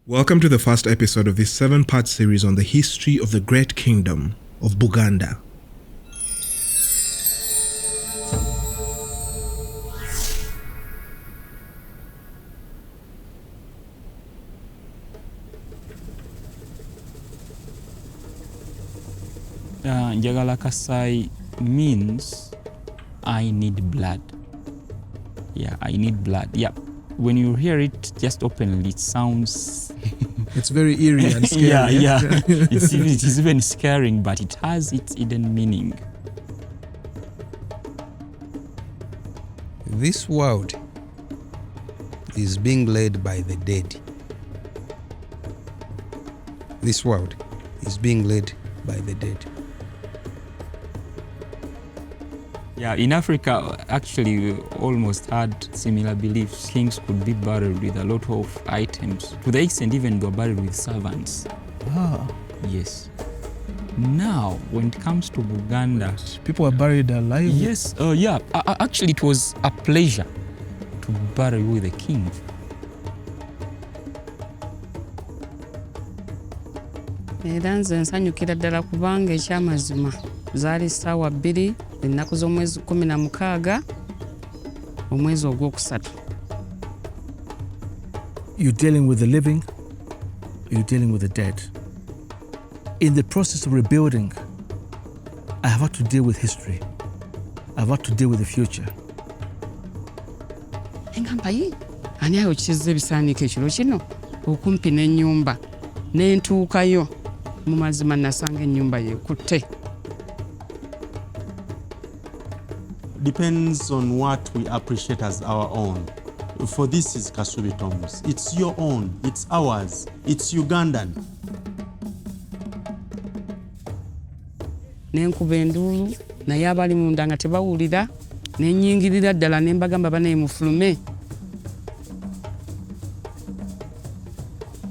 Welcome to the first episode of this 7-part series on the history of the Great Kingdom of Buganda. Njagala Kasai means I need blood. Yeah, I need blood. Yeah. When you hear it just openly, it sounds... It's very eerie and scary. yeah. It is even scaring, but it has its hidden meaning. This world is being led by the dead. This world is being led by the dead. Yeah, in Africa, actually, we almost had similar beliefs. Kings could be buried with a lot of items, to the extent even they were buried with servants. Ah. Yes. Now, when it comes to Buganda... People are buried alive? Yes, yeah. Actually, it was a pleasure to bury with the king. Era nze nsanyukira ddala kubanga ekyamazima zaali ssaawa 2 ennaku z'omwezi 16 omwezi ogwokusatu. You're dealing with the living, you're dealing with the dead. In the process of rebuilding, I have had to deal with history. I've had to deal with the future. Engamba yi, ani ayo kizza ebisaaniiko ekiro kino okumpi n'ennyumba ne ntuukayo mu mazima nasanga ennyumba yeekutte. Depends on what we appreciate as our own. For this is Kasubi Tombs. It's your own, it's ours, it's Ugandan. Nenkuba enduulu naye abali munda nga tebawulira nennyingirira ddala ne mbagamba banaye mufulume.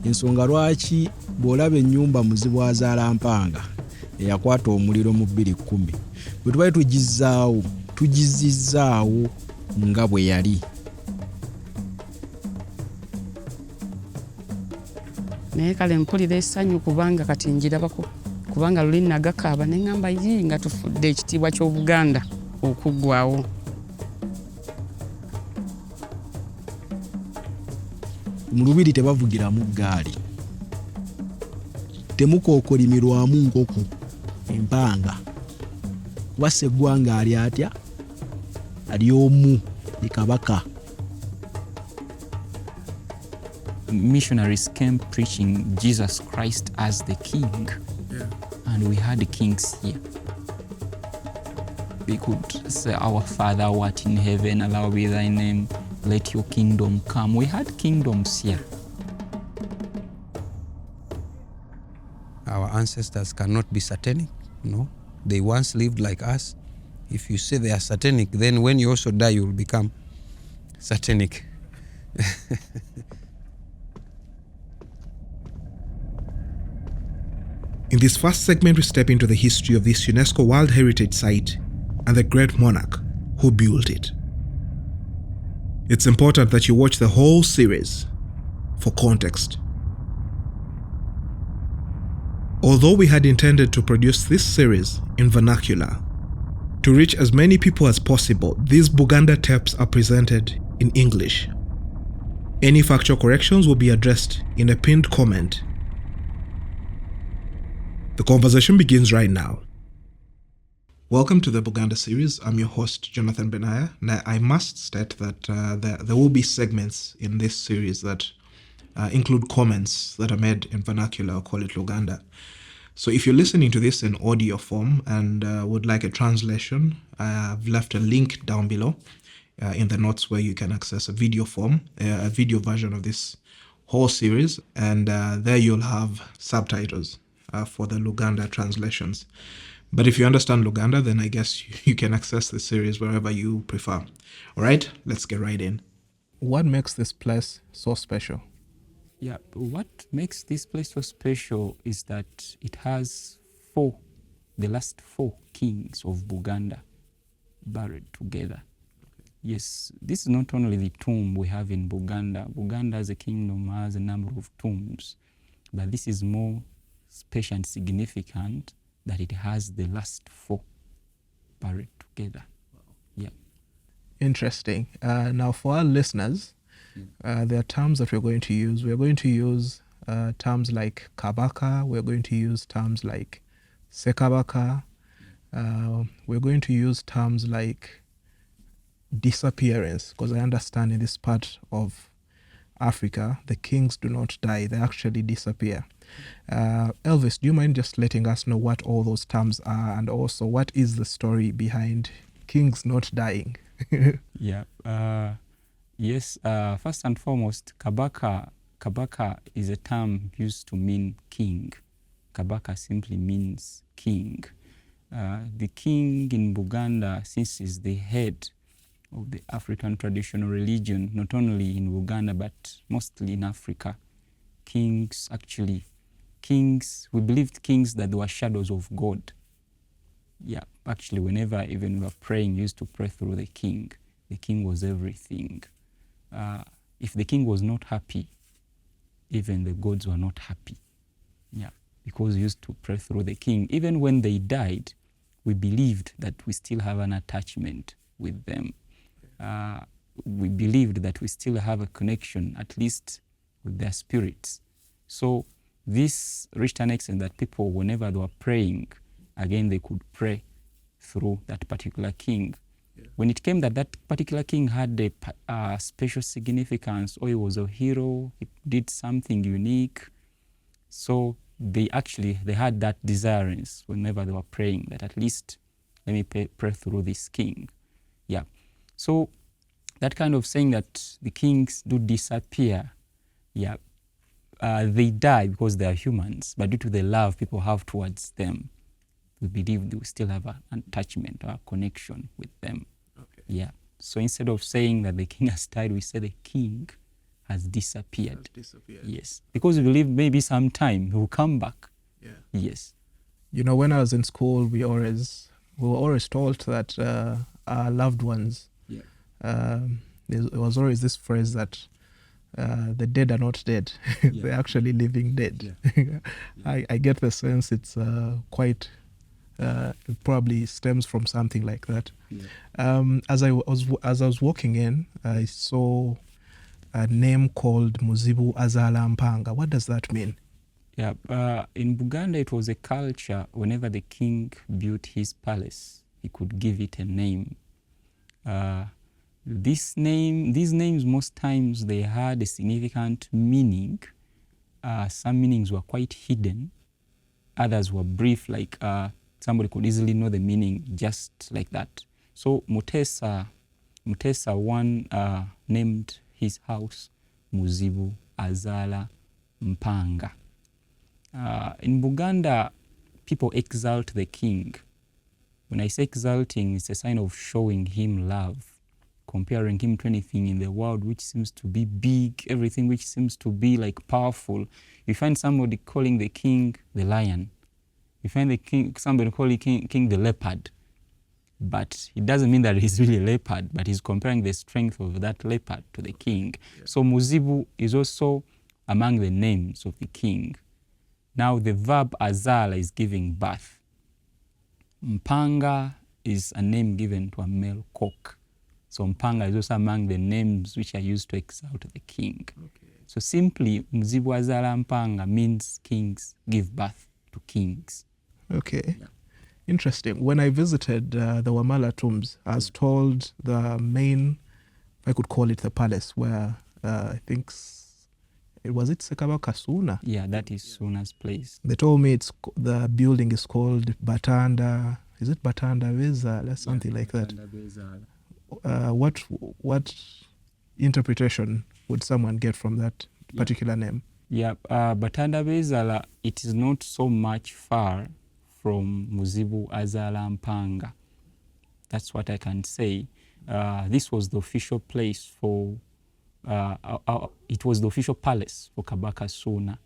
Ensonga lwaki bw'olaba ennyumba muzibwazaalampanga eyakwata omuliro mu 2010 bwe tubali tugizizaawo nga bwe yali. Naye kale mpulira essanyu kubanga kati njirabako kubanga luli nagakaaba ne ŋŋamba yi nga tufudde ekitiibwa ky'Obuganda okuggwaawo. Mu lubiri tebavugiramu ggaali, temukookolimirwamu nkoko empanga kuba Sseggwanga ali atya, ali omu ye kabaka. Missionaries came preaching Jesus Christ as the king. Yeah. And we had kings here. We could say, Our Father who art in heaven, hallowed be thy name, let your kingdom come. We had kingdoms here. Our ancestors cannot be satanic, no. They once lived like us. If you say they are satanic, then when you also die, you will become satanic. In this first segment, we step into the history of this UNESCO World Heritage Site and the great monarch who built it. It's important that you watch the whole series for context. Although we had intended to produce this series in vernacular, to reach as many people as possible, these Buganda tapes are presented in English. Any factual corrections will be addressed in a pinned comment. The conversation begins right now. Welcome to the Buganda series. I'm your host, Jonathan Benaya. Now, I must state that there will be segments in this series that include comments that are made in vernacular, or call it Luganda. So if you're listening to this in audio form and would like a translation, I've left a link down below in the notes where you can access a video form, a video version of this whole series, and there you'll have subtitles for the Luganda translations. But if you understand Luganda, then I guess you can access the series wherever you prefer. All right, let's get right in. What makes this place so special? Yeah, what makes this place so special is that it has the last 4 kings of Buganda buried together. Yes, this is not only the tomb we have in Buganda. Buganda as a kingdom has a number of tombs, but this is more special and significant that it has the last four buried together. Yeah. Interesting. Now, for our listeners, there are terms that we're going to use. We're going to use terms like kabaka. We're going to use terms like sekabaka. We're going to use terms like disappearance, because I understand in this part of Africa, the kings do not die, they actually disappear. Elvis, do you mind just letting us know what all those terms are, and also what is the story behind kings not dying? Yeah. Yes. First and foremost, kabaka is a term used to mean king. Kabaka simply means king. The king in Buganda, since he's the head of the African traditional religion, not only in Buganda but mostly in Africa, we believed kings that they were shadows of God. Yeah, actually, whenever even we were praying, we used to pray through the king. The king was everything. If the king was not happy, even the gods were not happy. Yeah, because we used to pray through the king. Even when they died, we believed that we still have an attachment with them. We believed that we still have a connection, at least with their spirits. So this reached an extent that people, whenever they were praying, again, they could pray through that particular king. Yeah. When it came that that particular king had a special significance, or he was a hero, he did something unique, so they had that desirance whenever they were praying, that at least let me pray through this king. Yeah. So that kind of saying that the kings do disappear, yeah, they die because they are humans, but due to the love people have towards them, we believe we still have an attachment or a connection with them. Okay. Yeah. So instead of saying that the king has died, we say the king has disappeared. Yes. Because we believe maybe sometime he will come back. Yeah. Yes. You know, when I was in school, we were always told that our loved ones, there was always this phrase that the dead are not dead. They're actually living dead. Yeah. I get the sense it's quite, it probably stems from something like that. Yeah. As I was walking in, I saw a name called Muzibu Azala Mpanga. What does that mean? Yeah, in Buganda it was a culture. Whenever the king built his palace, he could give it a name. These names, most times they had a significant meaning. Some meanings were quite hidden. Others were brief, like somebody could easily know the meaning just like that. So Mutesa I named his house Muzibu Azala Mpanga. In Buganda, people exalt the king. When I say exalting, it's a sign of showing him love, comparing him to anything in the world which seems to be big, everything which seems to be like powerful. You find somebody calling the king the lion. You find somebody calling king the leopard. But it doesn't mean that he's really a leopard, but he's comparing the strength of that leopard to the king. Yeah. So Muzibu is also among the names of the king. Now the verb azala is giving birth. Mpanga is a name given to a male cock. So Mpanga is also among the names which are used to exalt the king. Okay. So simply, Muzibu Azala Mpanga means kings give birth to kings. Okay. Yeah. Interesting. When I visited the Wamala tombs, I was told the main, if I could call it the palace, where I think, was it Sekabaka Suna? Yeah, that is Suna's place. They told me the building is called Batanda. Is it Batanda Vezala? Something like that. What interpretation would someone get from that particular name? Yeah, Batanda Vezala, it is not so much far from Muzibu Azala Mpanga. That's what I can say. This was the official place for, it was the official palace for Kabaka Suna.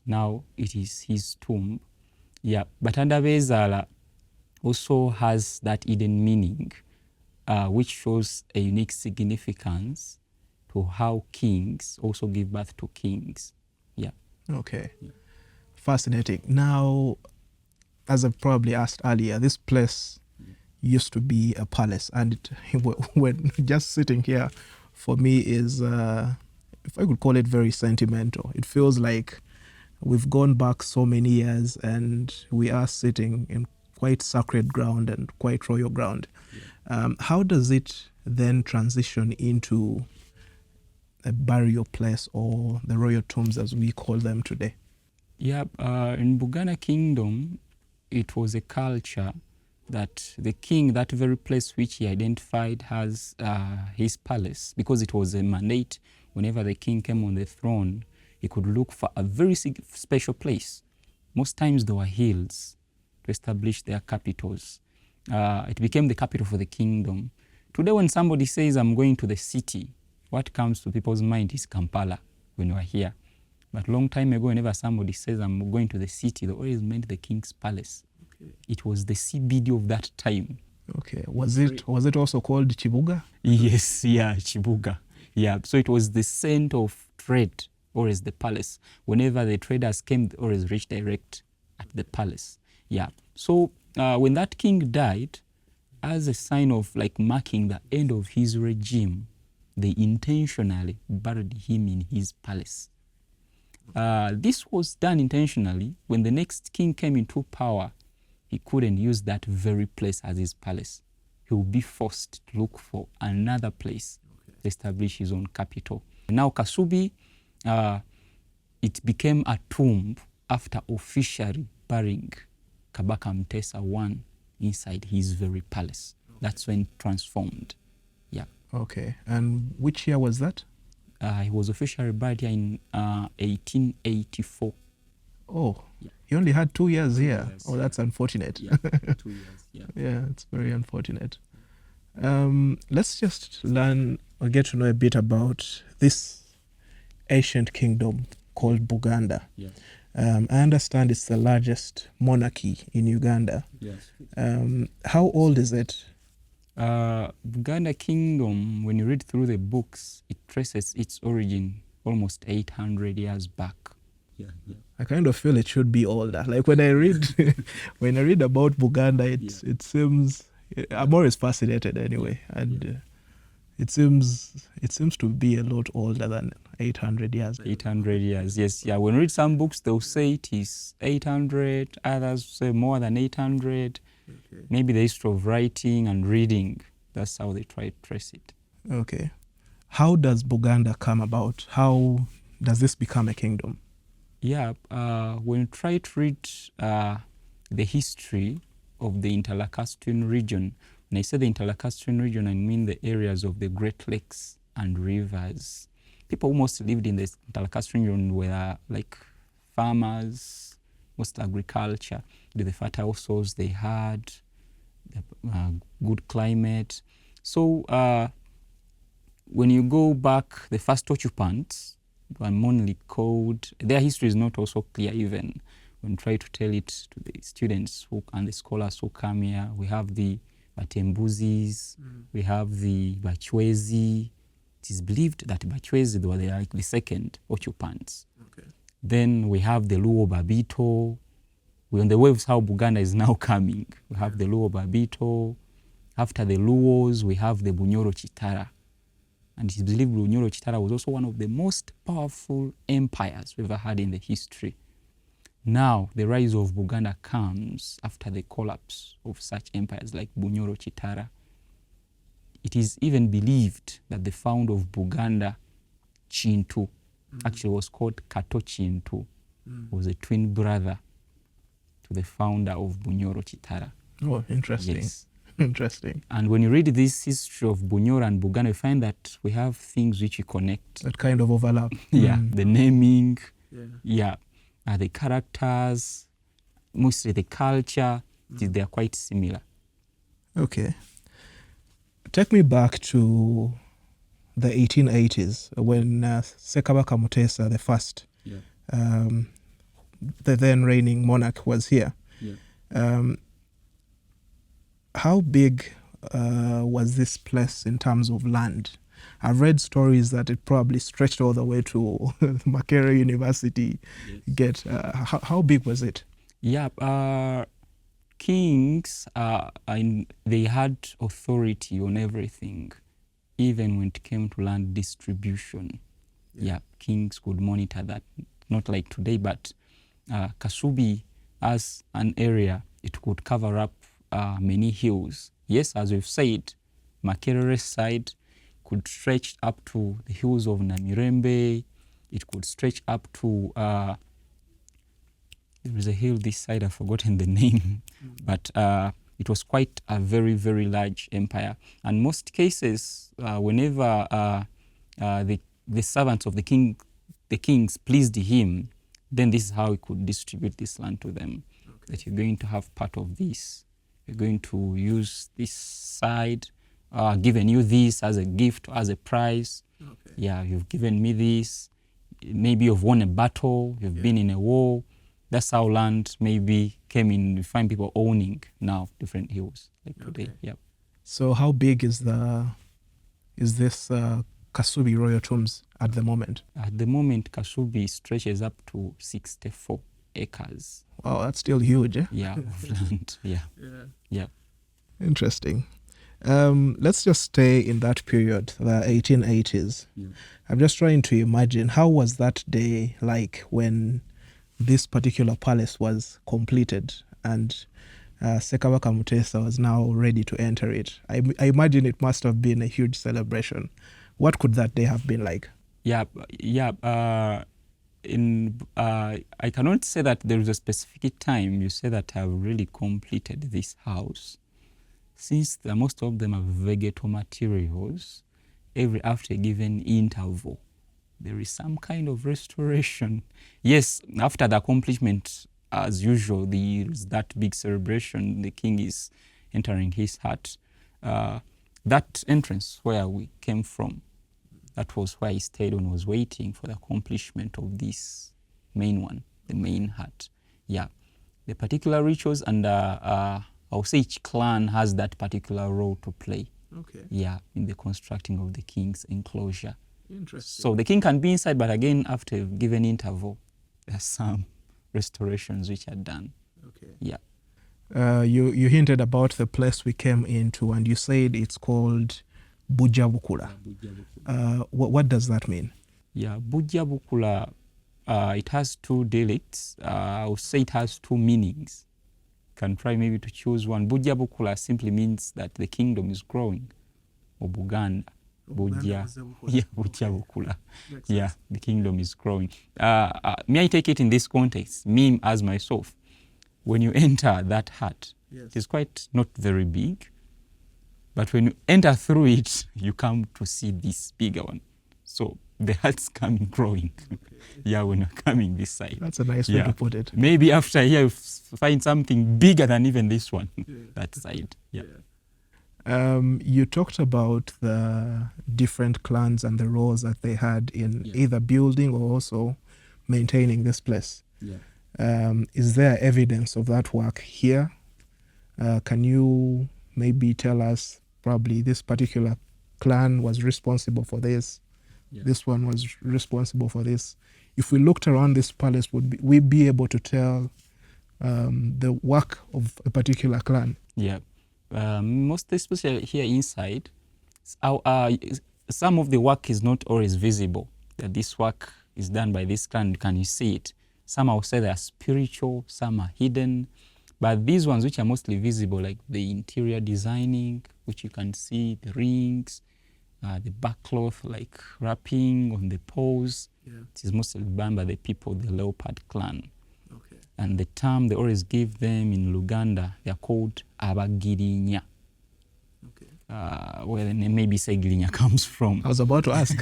Now it is his tomb. Yeah, Batanda Vezala also has that hidden meaning. which shows a unique significance to how kings also give birth to kings. Yeah. Okay. Fascinating. Now, as I've probably asked earlier, this place used to be a palace, and when just sitting here, for me is, if I could call it, very sentimental. It feels like we've gone back so many years, and we are sitting in quite sacred ground and quite royal ground. How does it then transition into a burial place, or the royal tombs as we call them today? Yeah, in Buganda Kingdom, it was a culture that the king, that very place which he identified as his palace, because it was a mandate. Whenever the king came on the throne, he could look for a very special place. Most times there were hills to establish their capitals. It became the capital for the kingdom. Today when somebody says, I'm going to the city, what comes to people's mind is Kampala when you are here. But long time ago, whenever somebody says, I'm going to the city, they always meant the king's palace. Okay. It was the CBD of that time. Okay. Was it also called Chibuga? Yes, yeah, Chibuga. Yeah, so it was the center of trade, or as the palace. Whenever the traders came, they always reached direct at the palace. Yeah. So when that king died, as a sign of like marking the end of his regime, they intentionally buried him in his palace. This was done intentionally. When the next king came into power, he couldn't use that very place as his palace. He would be forced to look for another place to establish his own capital. Now Kasubi, it became a tomb after officially burying Kabaka Mutesa I inside his very palace. Okay. That's when it transformed. Yeah. Okay. And which year was that? He was officially buried here in 1884. Oh, yeah. He only had 2 years here. Yes, oh, that's unfortunate. Yeah, 2 years. Yeah. Yeah, it's very unfortunate. Let's just learn or get to know a bit about this ancient kingdom called Buganda. Yeah. I understand it's the largest monarchy in Uganda. Yes. How old is it? Buganda Kingdom, when you read through the books, it traces its origin almost 800 years back. Yeah, yeah. I kind of feel it should be older. Like when I read about Buganda, it seems, I'm always fascinated anyway, and it seems to be a lot older than 800 years. 800 years, yes, yeah. When you read some books, they'll say it is 800. Others say more than 800. Okay. Maybe the history of writing and reading, that's how they try to trace it. Okay. How does Buganda come about? How does this become a kingdom? Yeah, when you try to read the history of the Interlacustrine region, when I say the Interlacustrine region, I mean the areas of the Great Lakes and rivers. People who mostly lived in the Interlacustrine region were like farmers, most agriculture, the fertile soils they had, good climate. So when you go back, the first occupants were mainly called, their history is not also clear even when you try to tell it to the students and the scholars who come here. We have the Batembuzis, we have the Bachwezi. It is believed that Bachwezi were like the second occupants. Okay. Then we have the Luo Babito. We're on the waves how Buganda is now coming. We have the Luo Babito. After the Luos, we have the Bunyoro Chitara. And it is believed Bunyoro Chitara was also one of the most powerful empires we've ever had in the history. Now, the rise of Buganda comes after the collapse of such empires like Bunyoro Chitara. It is even believed that the founder of Buganda, Chintu, actually was called Kato Chintu, was a twin brother to the founder of Bunyoro Chitara. Oh, interesting. Yes. Interesting. And when you read this history of Bunyoro and Buganda, you find that we have things which you connect. That kind of overlap. Yeah, the naming, the characters, mostly the culture, they are quite similar. Okay. Take me back to the 1880s when Ssekibuule Mutesa I, the then reigning monarch, was here. Yeah. How big was this place in terms of land? I've read stories that it probably stretched all the way to Makerere University. Yes. How big was it? Yeah, kings, they had authority on everything, even when it came to land distribution. Yeah, kings could monitor that, not like today, but Kasubi as an area, it could cover up many hills. Yes, as we've said, Makerere side could stretch up to the hills of Namirembe. It could stretch up to there is a hill this side, I've forgotten the name, but it was quite a very, very large empire. And most cases, whenever the servants of the kings pleased him, then this is how he could distribute this land to them. Okay. That you're going to have part of this. You're going to use this side, given you this as a gift, as a prize. Okay. Yeah, you've given me this. Maybe you've won a battle, you've been in a war. That's how land maybe came in. You find people owning now different hills like today. Yep. So how big is this Kasubi Royal Tombs at the moment? At the moment, Kasubi stretches up to 64 acres. Wow, that's still huge, eh? Yeah, of land. Yeah. Interesting. Let's just stay in that period, the 1880s. Yeah. I'm just trying to imagine, how was that day like when this particular palace was completed and Ssekabaka Mutesa was now ready to enter it? I imagine it must have been a huge celebration. What could that day have been like? I cannot say that there is a specific time you say that I've really completed this house. Since most of them are vegetal materials, after a given interval, there is some kind of restoration. Yes, after the accomplishment, as usual, there is that big celebration. The king is entering his hut. That entrance where we came from, that was where he stayed and was waiting for the accomplishment of this main one, the main hut. Yeah, the particular rituals, and I'll say each clan has that particular role to play. Okay. Yeah, in the constructing of the king's enclosure. Interesting. So the king can be inside, but again, after a given interval, there's some restorations which are done. Okay. Yeah. You hinted about the place we came into, and you said it's called Bujabukula. What does that mean? Yeah, Bujabukula, it has two dialects. I would say it has two meanings. Can try maybe to choose one. Bujabukula simply means that the kingdom is growing, or Buganda. Bujabukula. Yeah, the kingdom is growing. May I take it in this context? Me as myself, when you enter that hut, it is quite not very big, but when you enter through it, you come to see this bigger one. So the hut's coming, growing. Yeah, when you're coming this side. That's a nice way to put it. Maybe after here you find something bigger than even this one, that side. Yeah. You talked about the different clans and the roles that they had in either building or also maintaining this place. Yeah. Is there evidence of that work here? Can you maybe tell us probably this particular clan was responsible for this, this one was responsible for this? If we looked around this palace, would we be able to tell the work of a particular clan? Yeah. Most especially here inside, some of the work is not always visible. That this work is done by this clan, can you see it? Some I would say they are spiritual, some are hidden. But these ones which are mostly visible, like the interior designing, which you can see, the rings, the backcloth, like wrapping on the poles, it is mostly done by the people, the Leopard clan. Okay. And the term they always give them in Luganda, they are called Abagirinya. Okay. Where the name maybe Segirinya comes from. I was about to ask.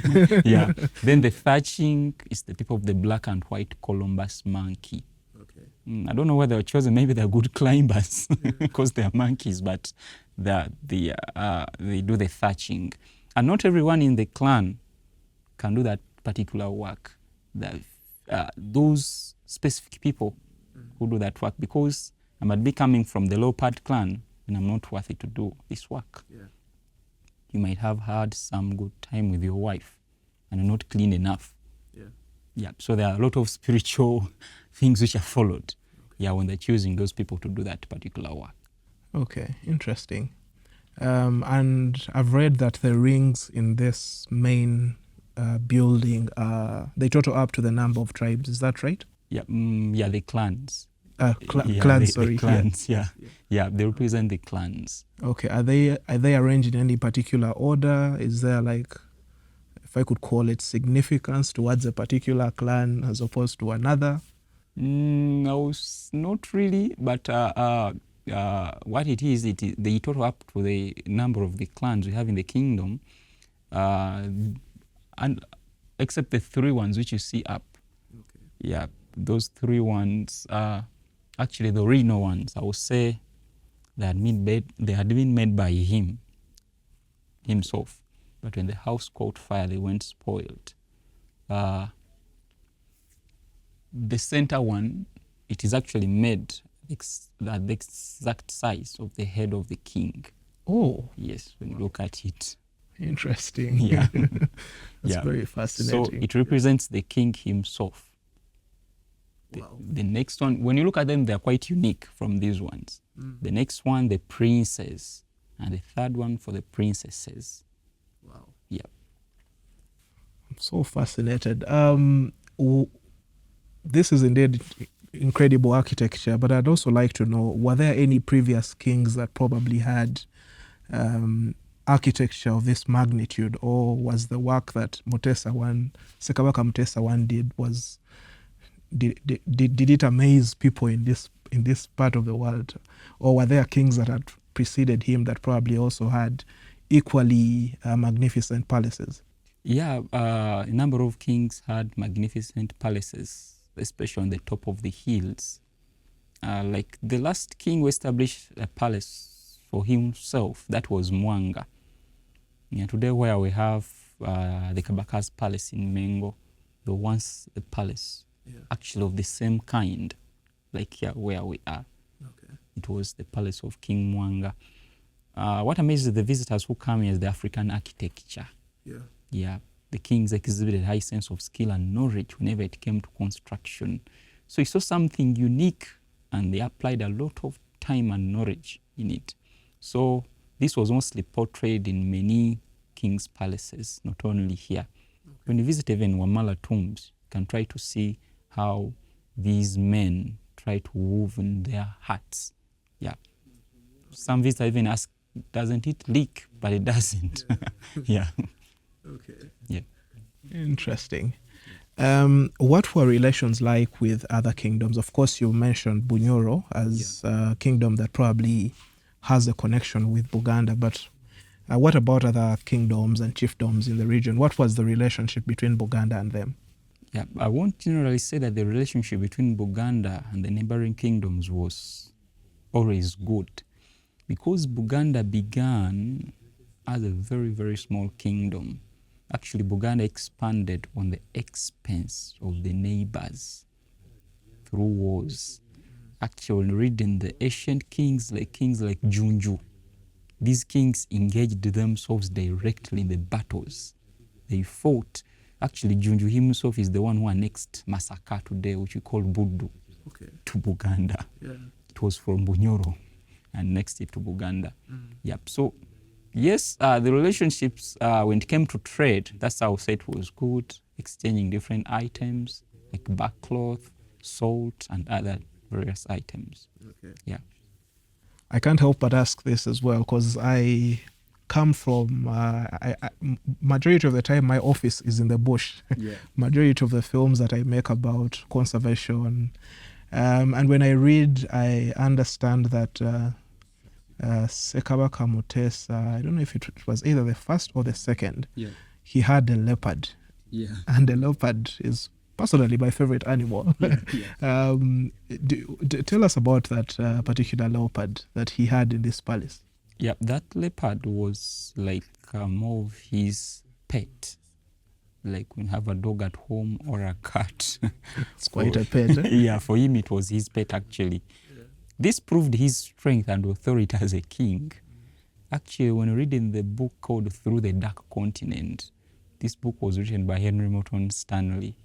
Yeah. Then the thatching is the type of the black and white Columbus monkey. Okay. I don't know where they were chosen. Maybe they're good climbers because they are monkeys, but they do the thatching. And not everyone in the clan can do that particular work. Those specific people who do that work, because I might be coming from the Leopard clan, and I'm not worthy to do this work. You might have had some good time with your wife and you're not clean enough. Yeah. So there are a lot of spiritual things which are followed. When they're choosing those people to do that particular work. Okay, interesting. And I've read that the rings in this main building, they total up to the number of tribes. Is that right? The clans. Clans, sorry. The clans, they represent the clans. Okay, are they arranged in any particular order? Is there, like, if I could call it, significance towards a particular clan as opposed to another? No, not really, but what it is, they total up to the number of the clans we have in the kingdom, and except the 3 ones which you see up. Those 3 ones are actually the original ones. I would say they had been made by himself, but when the house caught fire, they went spoiled. The center one, it is actually made at the exact size of the head of the king. Oh. Yes, when you look at it. Interesting. Yeah. That's very fascinating. So it represents the king himself. The next one, when you look at them, they're quite unique from these ones. The next one, the princes, and the third one for the princesses. Wow. Yeah. I'm so fascinated. This is indeed incredible architecture, but I'd also like to know, were there any previous kings that probably had architecture of this magnitude, or was the work that Sekabaka Mutesa I did it amaze people in this part of the world, or were there kings that had preceded him that probably also had equally magnificent palaces? A number of kings had magnificent palaces, especially on the top of the hills. Like the last king who established a palace for himself, that was Mwanga. Today where we have the Kabaka's palace in Mengo, there once a palace, actually of the same kind, like here where we are. Okay. It was the palace of King Mwanga. What amazes the visitors who come here is the African architecture. The kings exhibited high sense of skill and knowledge whenever it came to construction. So he saw something unique and they applied a lot of time and knowledge in it. So this was mostly portrayed in many kings' palaces, not only here. When you visit even Wamala tombs, you can try to see how these men try to weave in their hearts. Some visitors even ask, doesn't it leak? But it doesn't. Okay. Interesting. What were relations like with other kingdoms? Of course, you mentioned Bunyoro as a kingdom that probably has a connection with Buganda, but what about other kingdoms and chiefdoms in the region? What was the relationship between Buganda and them? I won't generally say that the relationship between Buganda and the neighboring kingdoms was always good, because Buganda began as a very, very small kingdom. Actually, Buganda expanded on the expense of the neighbors through wars. Actually, when reading the ancient kings like Junju, these kings engaged themselves directly in the battles. They fought. Actually, Junju himself is the one who annexed Masaka today, which we call Budu, to Buganda. It was from Bunyoro and next it to Buganda. So, yes, the relationships, when it came to trade, that's how I say it was good, exchanging different items like backcloth, salt, and other various items. I can't help but ask this as well, because I come from, majority of the time my office is in the bush. Majority of the films that I make about conservation, and when I read, I understand that Ssekabaka Mutesa, I don't know if it was either the first or the second, he had a leopard. And the leopard is personally my favorite animal. Tell us about that particular leopard that he had in this palace. That leopard was like more of his pet. Like when you have a dog at home or a cat. It's quite a pet. For him it was his pet actually. this proved his strength and authority as a king. Actually, when reading the book called Through the Dark Continent, this book was written by Henry Morton Stanley.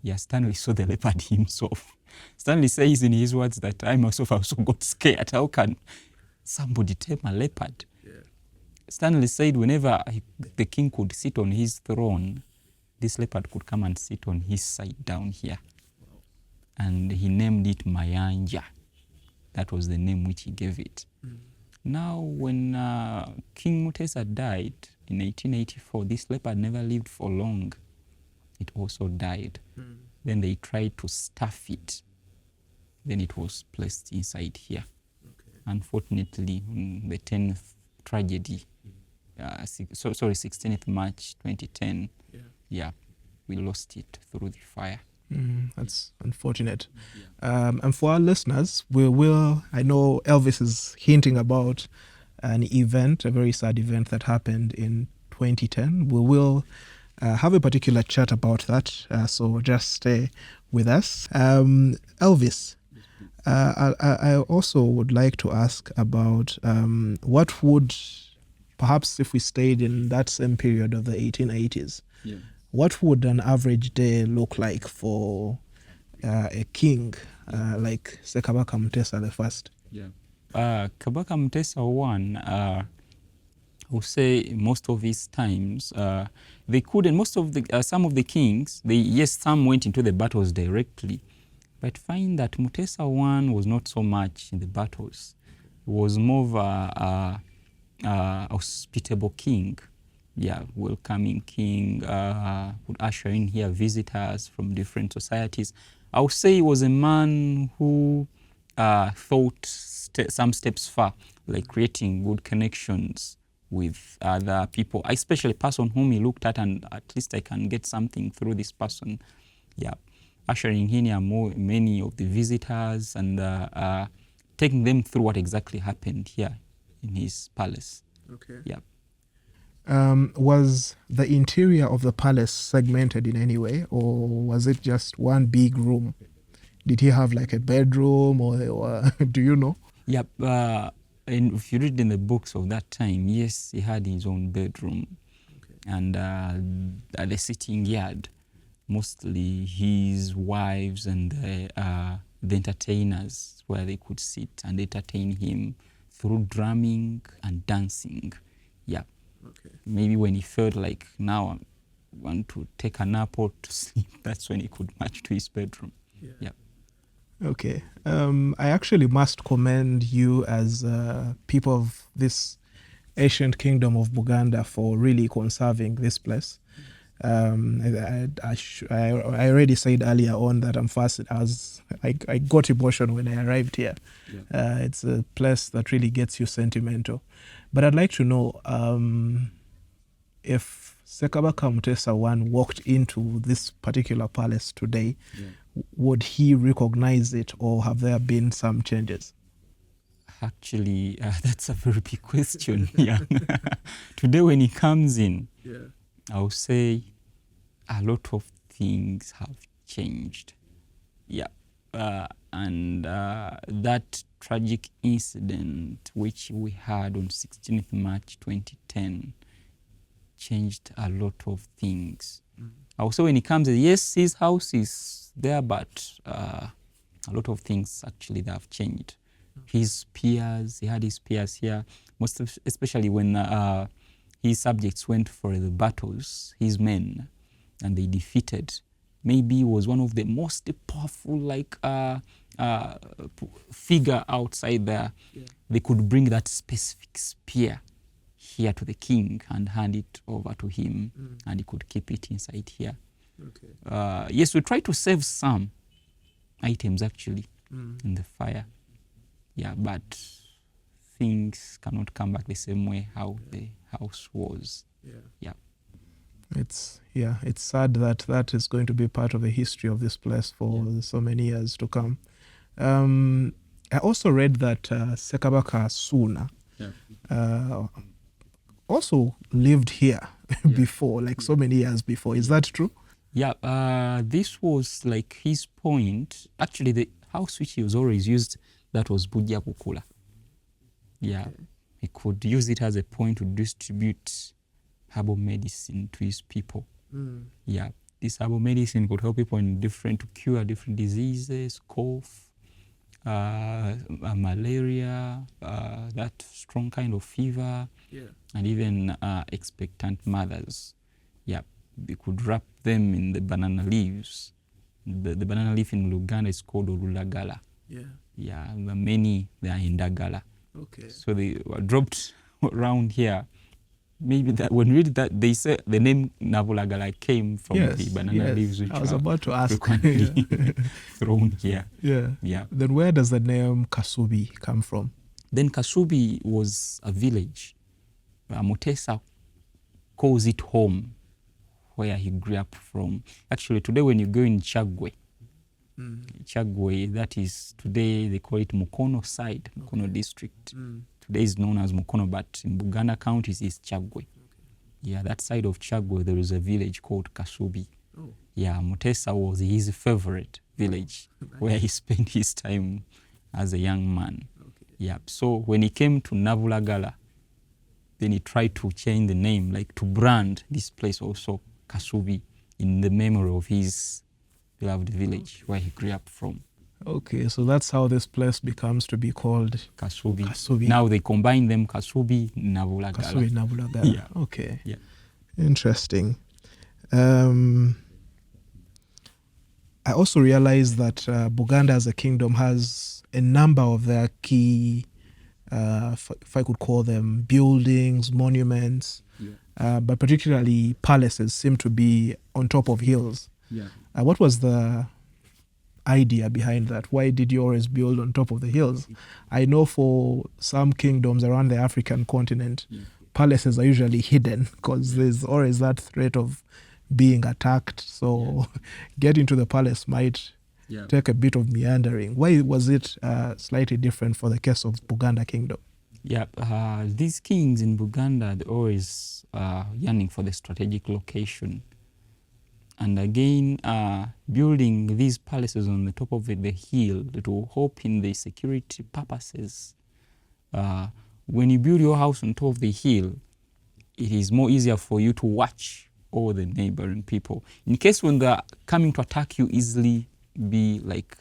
Yeah, Stanley saw the leopard himself. Stanley says in his words that I myself also got scared. How can somebody tame a leopard? Stanley said whenever the king could sit on his throne, this leopard could come and sit on his side down here. And he named it Mayanja. That was the name which he gave it. Now, when King Mutesa died in 1884, this leopard never lived for long. It also died. Then they tried to stuff it. Then it was placed inside here. Unfortunately, on the 10th tragedy, 16th March 2010, we lost it through the fire. That's unfortunate. And for our listeners, we will, I know Elvis is hinting about an event, a very sad event that happened in 2010. We will have a particular chat about that, so just stay with us. Elvis, I also would like to ask about what would, perhaps if we stayed in that same period of the 1880s, what would an average day look like for a king like Kabaka Mutesa I? Kabaka Mutesa I, who say most of his times, they couldn't, most of the, some of the kings, some went into the battles directly, but find that Mutesa I was not so much in the battles. He was more of a hospitable king. Welcoming king, would usher in here visitors from different societies. I would say he was a man who thought some steps far, like creating good connections with other people, especially a person whom he looked at and at least I can get something through this person. Ushering in here many of the visitors and taking them through what exactly happened here in his palace. Was the interior of the palace segmented in any way, or was it just one big room? Did he have like a bedroom, or do you know? And if you read in the books of that time, yes, he had his own bedroom and the sitting yard. Mostly his wives and the entertainers where they could sit and entertain him through drumming and dancing. Maybe when he felt like now I want to take a nap or to sleep, that's when he could march to his bedroom. Okay. I actually must commend you as people of this ancient kingdom of Buganda for really conserving this place. I already said earlier on that I'm fascinated. I got emotional when I arrived here. It's a place that really gets you sentimental. But I'd like to know if Kabaka Mutesa I walked into this particular palace today, would he recognize it, or have there been some changes? Actually, that's a very big question. Today when he comes in, I would say a lot of things have changed. And that tragic incident which we had on 16th March 2010 changed a lot of things. Also when he comes in, yes, his house is there, but a lot of things actually that have changed. His peers, he had his peers here, especially when his subjects went for the battles, his men, and they defeated. Maybe he was one of the most powerful figure outside there. They could bring that specific spear here to the king and hand it over to him, and he could keep it inside here. Yes, we try to save some items actually in the fire. But things cannot come back the same way how the house was. It's sad that is going to be part of the history of this place for so many years to come. I also read that Sekabaka Suna also lived here before, like so many years before. Is that true? This was like his point. Actually, the house which he was always used that was Bujja Kukula. Yeah, he could use it as a point to distribute herbal medicine to his people. Yeah, this herbal medicine could help people to cure different diseases, cough, malaria, that strong kind of fever, and even expectant mothers. Yeah, we could wrap them in the banana leaves. The banana leaf in Luganda is called Olulagala. Yeah, many they are in Dagala. Okay. So they were dropped around here. Maybe that when you read that, they say the name Navulagala came from the banana leaves, which I was are about to ask. frequently thrown here. Yeah. Then where does the name Kasubi come from? Then Kasubi was a village. Mutesa calls it home, where he grew up from. Actually, today when you go in Chagwe, that is, today they call it Mukono side, Mukono district. Today is known as Mukono, but in Buganda counties is Chagwe. Yeah, that side of Chagwe there is a village called Kasubi. Yeah, Mutesa was his favorite village, where he spent his time as a young man. Yeah, so when he came to Navulagala, then he tried to change the name, like to brand this place also Kasubi in the memory of his beloved village where he grew up from. Okay, so that's how this place becomes to be called Kasubi. Now they combine them, Kasubi, Navulagala. Kasubi, Navulagala. Yeah. Okay. Yeah. Interesting. I also realized that Buganda as a kingdom has a number of their key, if I could call them, buildings, monuments, but particularly palaces seem to be on top of hills. What was the idea behind that? Why did you always build on top of the hills? I know for some kingdoms around the African continent, palaces are usually hidden because there's always that threat of being attacked. So getting to the palace might take a bit of meandering. Why was it slightly different for the case of Buganda kingdom? Yeah, these kings in Buganda, they're always yearning for the strategic location. And again, building these palaces on the top of the hill to help in the security purposes. When you build your house on top of the hill, it is more easier for you to watch all the neighboring people. In case when they're coming to attack you, easily be like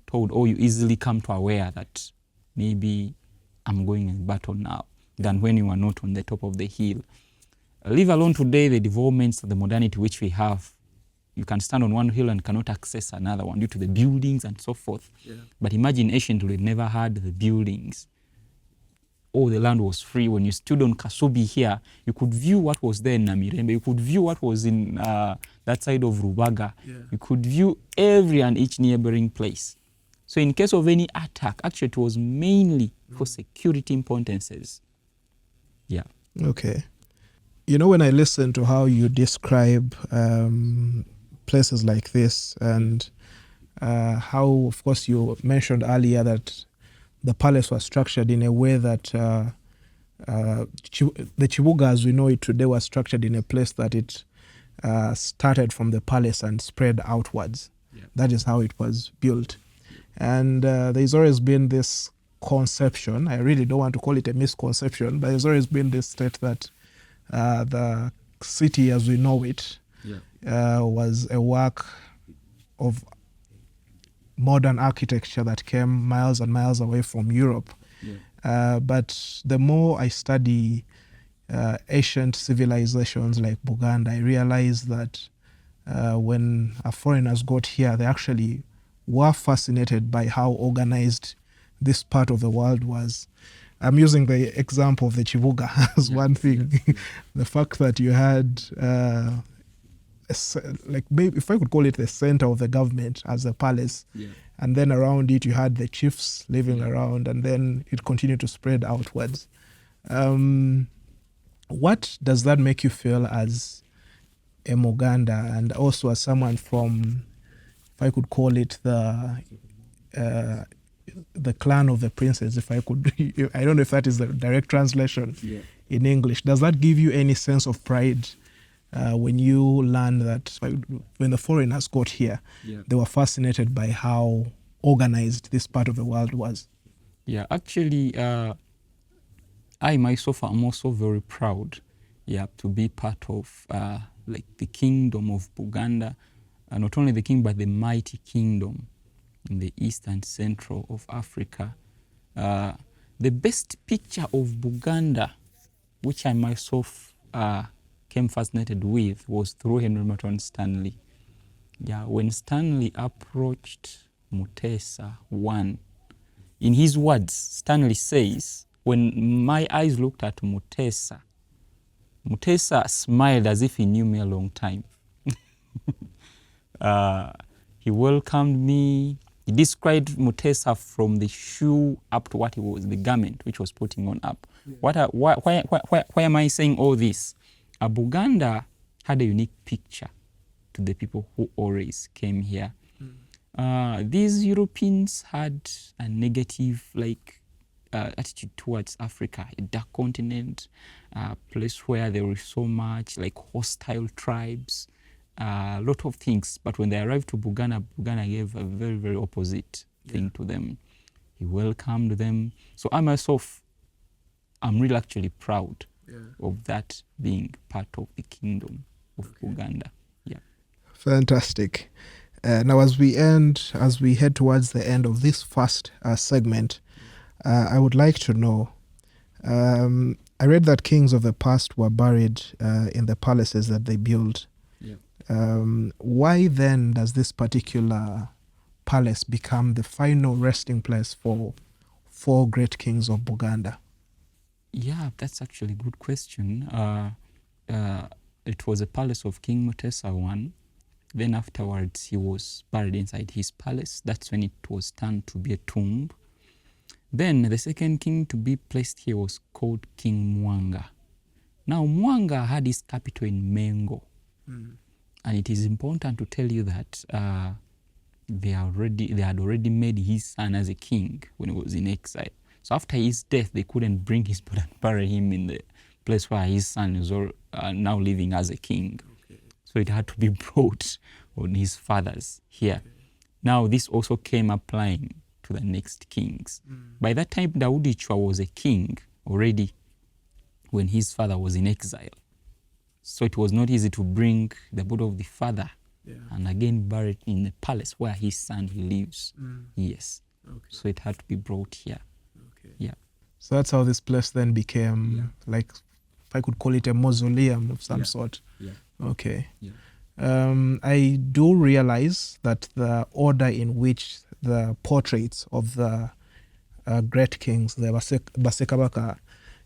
told, or you easily come to aware that maybe I'm going in battle now, than when you are not on the top of the hill. Leave alone today the developments, the modernity which we have. You can stand on one hill and cannot access another one due to the buildings and so forth. But imagine anciently, we never had the buildings. All the land was free. When you stood on Kasubi here, you could view what was there in Namirembe. You could view what was in that side of Rubaga. You could view every and each neighboring place. So in case of any attack, actually it was mainly for security importances. Yeah. Okay. You know, when I listen to how you describe places like this and how, of course, you mentioned earlier that the palace was structured in a way that the Chibuga as we know it today was structured in a place that it started from the palace and spread outwards. That is how it was built. And there's always been this conception, I really don't want to call it a misconception, but there's always been this state that the city as we know it was a work of modern architecture that came miles and miles away from Europe. But the more I study ancient civilizations like Buganda, I realize that when foreigners got here, they actually were fascinated by how organized this part of the world was. I'm using the example of the Chibuga as one thing. The fact that you had, like maybe if I could call it the center of the government as a palace, and then around it you had the chiefs living around, and then it continued to spread outwards. What does that make you feel as a Muganda, and also as someone from, if I could call it the clan of the princes, if I could, I don't know if that is the direct translation in English. Does that give you any sense of pride when you learn that when the foreigners got here, they were fascinated by how organized this part of the world was? Yeah, actually, I myself am also very proud, to be part of like the Kingdom of Buganda, not only the king but the mighty kingdom in the east and central of Africa. The best picture of Buganda, which I myself came fascinated with, was through Henry Merton Stanley. Yeah, when Stanley approached Mutesa I, in his words, Stanley says, when my eyes looked at Mutesa, Mutesa smiled as if he knew me a long time. He welcomed me. He described Mutesa from the shoe up to what he was, the garment which was putting on up. Yeah. Why am I saying all this? Buganda had a unique picture to the people who always came here. These Europeans had a negative attitude towards Africa, a dark continent, a place where there was so much hostile tribes, a lot of things. But when they arrived to Buganda, Buganda gave a very, very opposite thing to them. He welcomed them. So I myself, I'm really actually proud of that being part of the kingdom of Buganda. Yeah. Fantastic. Now, as we head towards the end of this first segment, I would like to know, I read that kings of the past were buried in the palaces that they built. Yeah. Why then does this particular palace become the final resting place for four great kings of Buganda? Yeah, that's actually a good question. It was a palace of King Mutesa I. Then afterwards, he was buried inside his palace. That's when it was turned to be a tomb. Then the second king to be placed here was called King Mwanga. Now, Mwanga had his capital in Mengo. And it is important to tell you that they had already made his son as a king when he was in exile. So after his death, they couldn't bring his body and bury him in the place where his son is now living as a king. So it had to be brought on his fathers here. Now this also came applying to the next kings. By that time, Daudi Chwa was a king already when his father was in exile. So it was not easy to bring the body of the father and again bury it in the palace where his son lives. Yes. So it had to be brought here. Yeah. So that's how this place then became if I could call it a mausoleum of some sort. Yeah. Okay. Yeah. I do realize that the order in which the portraits of the great kings, the Basekabaka,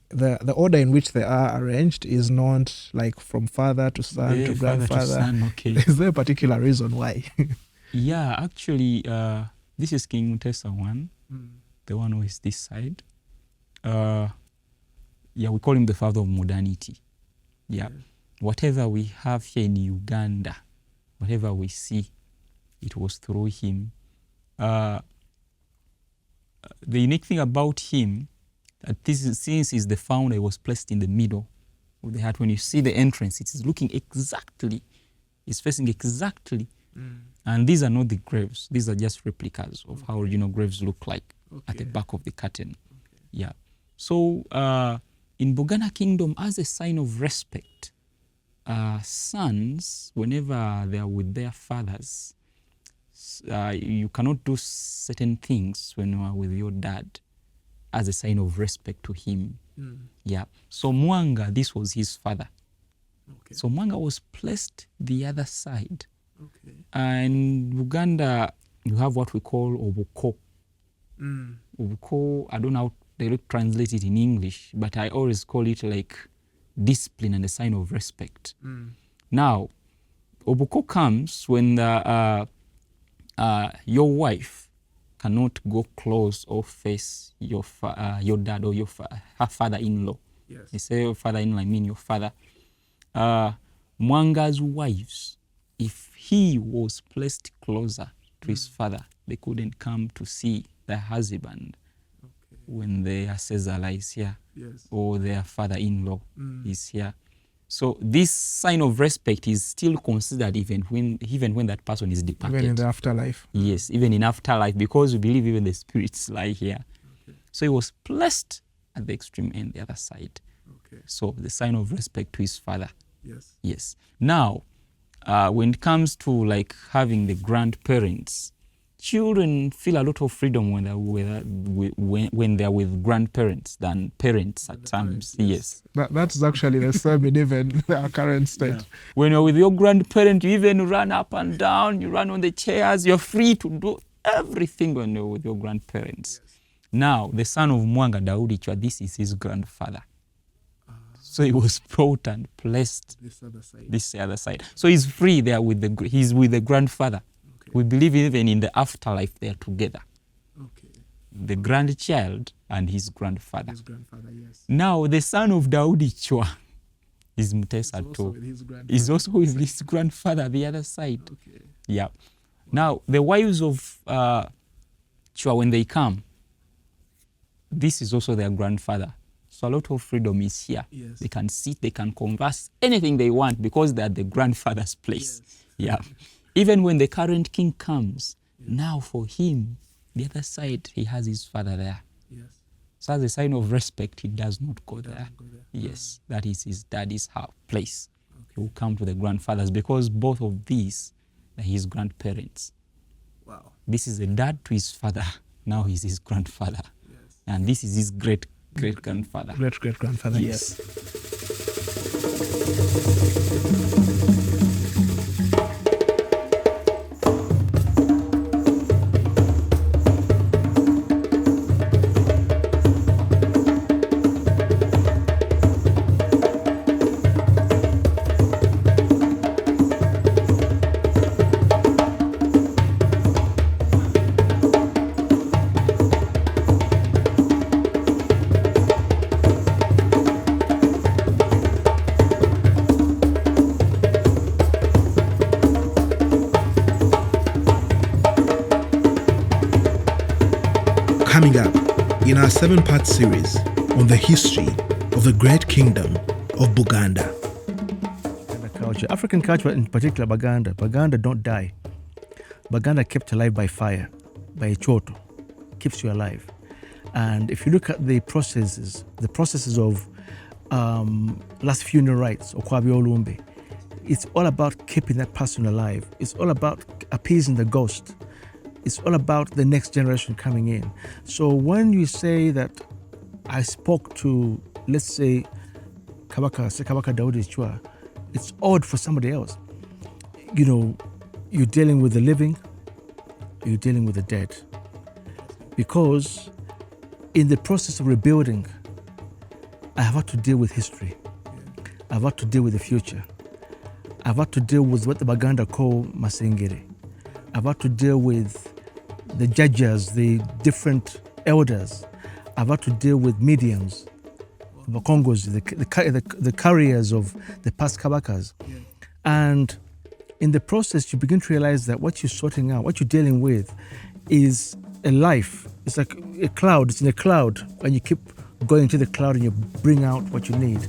the order in which they are arranged is not from father to son to grandfather. Son, okay. Is there a particular reason why? Yeah, actually, this is King Mutesa I, the one who is this side. We call him the father of modernity. Yeah. Whatever we have here in Uganda, whatever we see, it was through him. The unique thing about him, since he's the founder, he was placed in the middle of the heart. When you see the entrance, it is looking exactly, it's facing exactly. And these are not the graves. These are just replicas of how original graves look like at the back of the curtain. Yeah. So in Buganda Kingdom, as a sign of respect, sons, whenever they are with their fathers, you cannot do certain things when you are with your dad as a sign of respect to him. Yeah. So Mwanga, this was his father. So Mwanga was placed the other side. And Buganda, you have what we call Obuko. Obuko, I don't know how they translate it in English, but I always call it discipline and a sign of respect. Now, Obuko comes when your wife cannot go close or face your dad or her father-in-law. Yes. They say father-in-law, I mean your father. Mwanga's wives, if he was placed closer to his father, they couldn't come to see their husband when their Caesar is here or their father-in-law is here. So this sign of respect is still considered even when that person is departed. Even in the afterlife. Yes, even in afterlife, because we believe even the spirits lie here. Okay. So he was placed at the extreme end, the other side. Okay. So the sign of respect to his father. Yes. Yes. Now, when it comes to like having the grandparents, children feel a lot of freedom when they're with grandparents than parents at times. Yes. That's actually the same in even our current state. Yeah. When you're with your grandparent, you even run up and down, you run on the chairs, you're free to do everything when you're with your grandparents. Yes. Now, the son of Mwanga Daudi Chwa, this is his grandfather. So he was brought and placed this other side. So he's free there he's with the grandfather. Okay. We believe even in the afterlife they are together. Okay. The grandchild and his grandfather. Yes. Now the son of Daudi Chwa is Mutesa I. He's also with his grandfather the other side. Okay. Yeah. Now the wives of Chwa, when they come, this is also their grandfather. So a lot of freedom is here. Yes. They can sit, they can converse, anything they want because they're at the grandfather's place. Yes. Yeah. Even when the current king comes, now for him, the other side, he has his father there. Yes. So as a sign of respect, he does not go there. Yes, that is his daddy's place. Okay. He will come to the grandfathers because both of these are his grandparents. Wow. This is a dad to his father. Now he's his grandfather. Yes. And this is his great-grandfather. Great-great-grandfather, yes. Coming up in our 7-part series on the history of the Great Kingdom of Buganda. Culture, African culture in particular, Buganda don't die. Buganda kept alive by fire, by a choto, keeps you alive. And if you look at the processes of last funeral rites, or Kwabi Olumbe, it's all about keeping that person alive. It's all about appeasing the ghost. It's all about the next generation coming in. So when you say that I spoke to, let's say, Ssekibuule Daudi Chwa, it's odd for somebody else. You know, you're dealing with the living, you're dealing with the dead. Because in the process of rebuilding, I have had to deal with history. I've had to deal with the future. I've had to deal with what the Baganda call Masengere. I've had to deal with the judges, the different elders. I've had to deal with mediums, the Congos, the carriers of the past Kabakas. Yeah. And in the process, you begin to realize that what you're sorting out, what you're dealing with is a life. It's like a cloud, it's in a cloud, and you keep going to the cloud and you bring out what you need.